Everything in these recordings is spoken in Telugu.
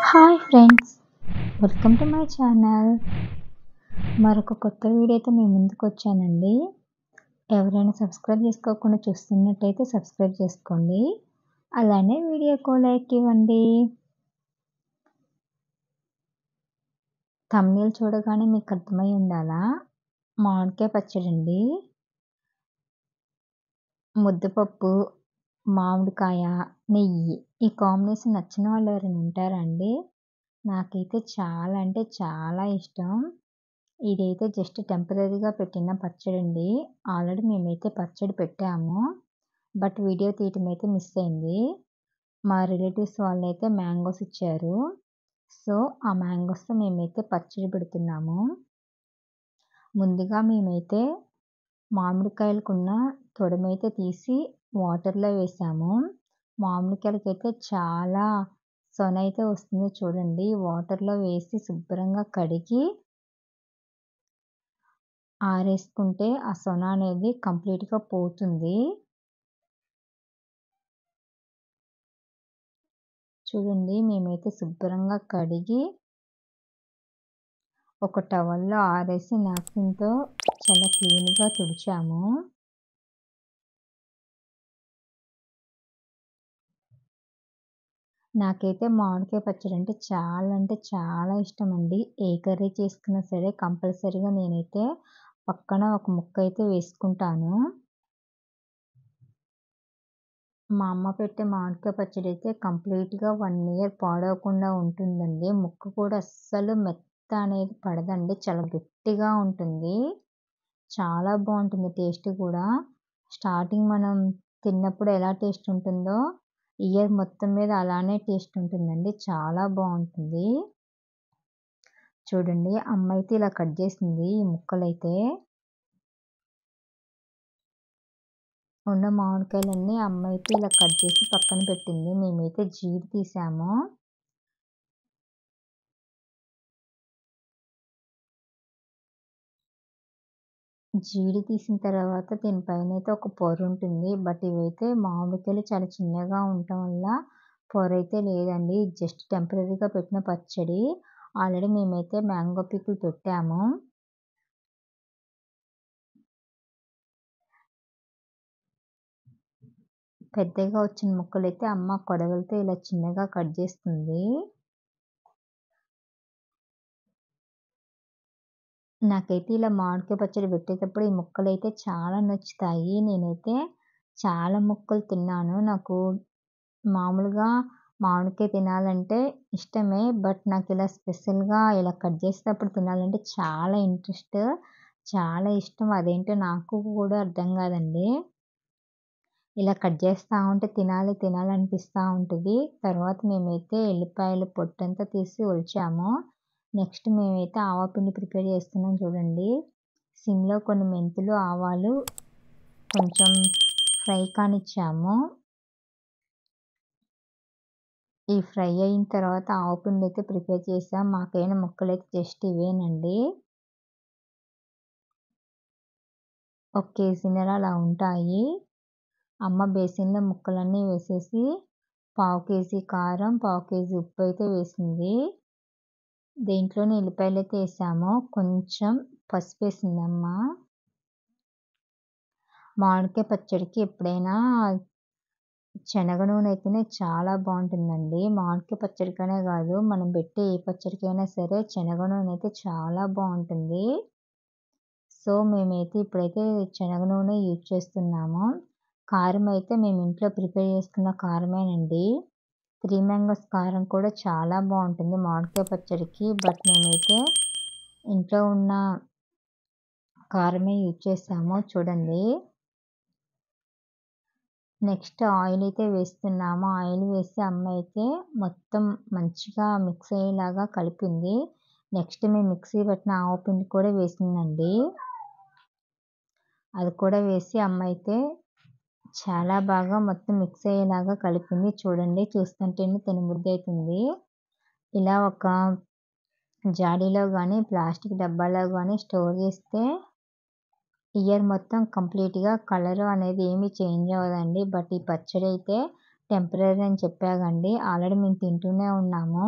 Hi friends, welcome to my channel. మరొక కొత్త వీడియోతో మీ ముందుకు వచ్చానండి. ఎవరైనా సబ్స్క్రైబ్ చేసుకోకుండా చూస్తున్నట్టయితే సబ్స్క్రైబ్ చేసుకోండి. అలానే వీడియోకు లైక్ ఇవ్వండి. థంబ్‌నెయిల్ చూడగానే మీకు అర్థమై ఉండాలా? మామిడికాయ పచ్చడండి. ముద్దపప్పు, మామిడికాయ, నెయ్యి ఈ కాంబినేషన్ నచ్చిన వాళ్ళు ఎవరైనా ఉంటారా అండి? నాకైతే చాలా అంటే చాలా ఇష్టం. ఇదైతే జస్ట్ టెంపరరీగా పెట్టిన పచ్చడండి. ఆల్రెడీ మేమైతే పచ్చడి పెట్టాము. బట్ వీడియో తీయటం అయితే మిస్ అయింది. మా రిలేటివ్స్ వాళ్ళైతే మ్యాంగోస్ ఇచ్చారు. సో, ఆ మ్యాంగోస్‌తో మేమైతే పచ్చడి పెడుతున్నాము. ముందుగా మేమైతే మామిడికాయలకున్న తొడిమైతే తీసి వాటర్‌లో వేసాము. మామిడికాయలకైతే చాలా సొనైతే వస్తుంది చూడండి. వాటర్‌లో వేసి శుభ్రంగా కడిగి ఆరేసుకుంటే ఆ సొన అనేది కంప్లీట్‌గా పోతుంది. చూడండి మేమైతే శుభ్రంగా కడిగి ఒక టవల్‌లో ఆరేసి నాప్కిన్‌తో చాలా క్లీన్‌గా తుడిచాము. నాకైతే మామిడికాయ పచ్చడి అంటే చాలా ఇష్టమండి. ఏ కర్రీ చేసుకున్నా సరే కంపల్సరీగా నేనైతే పక్కన ఒక ముక్క అయితే వేసుకుంటాను. మా అమ్మ పెట్టే మామిడికాయ పచ్చడైతే కంప్లీట్‌గా 1 ఇయర్ పాడవకుండా ఉంటుందండి. ముక్క కూడా అస్సలు మెత్త అనేది పడదండి. చాలా గట్టిగా ఉంటుంది. చాలా బావుంటుంది టేస్ట్ కూడా. స్టార్టింగ్ మనం తిన్నప్పుడు ఎలా టేస్ట్ ఉంటుందో, ఇయర్ మొత్తం మీద అలానే టేస్ట్ ఉంటుందండి. చాలా బావుంటుంది. చూడండి అమ్మ అయితే ఇలా కట్ చేసింది ఈ ముక్కలైతే. ఉన్న మామిడికాయలన్నీ అమ్మ అయితే ఇలా కట్ చేసి పక్కన పెట్టింది. మేమైతే జీడి తీసాము. జీడి తీసిన తర్వాత దీనిపైనైతే ఒక పొరుంటుంది. బట్ ఇవైతే మామిడికాయలు చాలా చిన్నగా ఉండటం వల్ల పొరైతే లేదండి. జస్ట్ టెంపరరీగా పెట్టిన పచ్చడి. ఆల్రెడీ మేమైతే మ్యాంగో పికిల్ పెట్టాము. పెద్దగా వచ్చిన ముక్కలైతే అమ్మ కొడవలితో ఇలా చిన్నగా కట్ చేస్తుంది. నాకైతే ఇలా మామిడికాయ పచ్చడి పెట్టేటప్పుడు ఈ ముక్కలైతే చాలా నచ్చుతాయి. నేనైతే చాలా ముక్కలు తిన్నాను. నాకు మామూలుగా మామిడికాయ తినాలంటే ఇష్టమే. బట్ నాకిలా స్పెషల్‌గా ఇలా కట్ చేసేటప్పుడు తినాలంటే చాలా ఇంట్రెస్ట్. చాలా ఇష్టం. అదేంటో నాకు కూడా అర్థం కాదండి. ఇలా కట్ చేస్తా ఉంటే తినాలనిపిస్తా ఉంటది. తర్వాత మేమైతే ఎల్లిపాయల పొట్టంతా తీసి ఒలిచాము. నెక్స్ట్ మేమైతే ఆవపిండి ప్రిపేర్ చేస్తున్నాం చూడండి. సిమ్‌లో కొన్ని మెంతులు, ఆవాలు కొంచెం ఫ్రై కానిచ్చాము. ఈ ఫ్రై అయిన తర్వాత ఆవపిండి అయితే ప్రిపేర్ చేసాం. మాకైన ముక్కలైతే జస్ట్ ఇవేనండి. ఒక కేజీన్నర అలా ఉంటాయి. అమ్మ బేసిన్‌లో ముక్కలన్నీ వేసేసి పావు కేజీ కారం, పావు కేజీ ఉప్పైతే వేసింది. దేంట్లోనే ఎల్లిపాయలైతే ఏసాము. కొంచెం పసుపేసిందమ్మ. మామిడికాయ పచ్చడికి ఎప్పుడైనా శనగ నూనె అయితేనే చాలా బావుంటుందండి. మామిడికాయ పచ్చడికనే గాదు, మనం పెట్టే ఏ పచ్చడికైనా సరే శనగ నూనె అయితే చాలా బావుంటుంది. సో, మేమైతే ఇప్పుడైతే శనగ నూనె యూజ్ చేస్తున్నాము. కారం అయితే మేము ఇంట్లో ప్రిపేర్ చేసుకున్న కారమేనండి. 3 మ్యాంగోస్ కారం కూడా చాలా బావుంటుంది మామిడికాయ పచ్చడికి. బట్ మేమైతే ఇంట్లో ఉన్న కారమే యూజ్ చేసాము చూడండి. నెక్స్ట్ ఆయిల్ అయితే వేస్తున్నాము. ఆయిల్ వేసి అమ్మ అయితే మొత్తం మంచిగా మిక్స్ అయ్యేలాగా కలిపింది. నెక్స్ట్ మేము మిక్సీ పట్టిన ఆవపిండి కూడా వేసిందండి. అది కూడా వేసి అమ్మ అయితే చాలా బాగా మొత్తం మిక్స్ అయ్యేలాగా కలిపింది. చూడండి చూస్తుంటేనే తినబుద్ధి అవుతుంది. ఇలా ఒక జాడీలో గానీ, ప్లాస్టిక్ డబ్బాలో గానీ స్టోర్ చేస్తే ఇయర్ మొత్తం కంప్లీట్‌గా కలర్ అనేది ఏమి చేంజ్ అవ్వదండి. బట్ ఈ పచ్చడి అయితే టెంపరరీ అని చెప్పాగండి. ఆల్రెడీ మేము తింటూనే ఉన్నాము.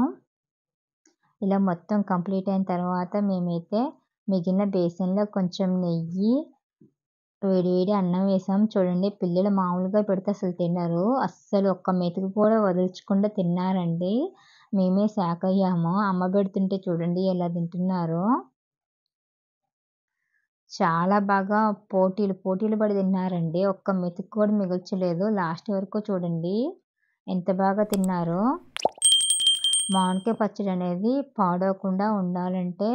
ఇలా మొత్తం కంప్లీట్ అయిన తర్వాత మేమైతే మిగిలిన బేసిన్‌లో కొంచెం నెయ్యి, వేడి వేడి అన్నం వేసాం. చూడండి పిల్లలు మామూలుగా పెడితే అసలు తినరు. అస్సలు ఒక్క మెతుకు కూడా వదల్చకుండా తిన్నారండి. మేమే షాక్ అయ్యాము. అమ్మ పెడుతుంటే చూడండి ఎలా తింటున్నారో. చాలా బాగా పోటీలు పడి తిన్నారండి. ఒక్క మెతుకు కూడా మిగల్చలేదు. లాస్ట్ వరకు చూడండి ఎంత బాగా తిన్నారో. మామిడికాయ పచ్చడనేది పాడవకుండా ఉండాలంటే,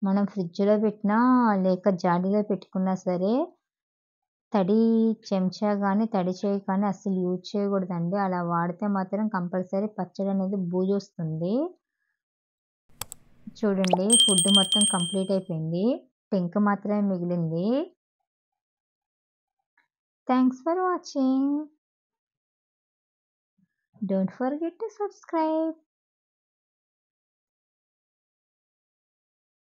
మనం ఫ్రిడ్జ్‌లో పెట్టినా, లేక జాడీలో పెట్టుకున్నా సరే, తడి చెంచా గానీ, తడి చెయ్యి కానీ అస్సలు యూజ్ చేయకూడదండి. అలా వాడితే మాత్రం కంపల్సరీ పచ్చడనేది బూజొస్తుంది. చూడండి ఫుడ్ మొత్తం కంప్లీట్ అయిపోయింది. పెంక మాత్రమే మిగిలింది. Thanks for watching. Don't forget to subscribe.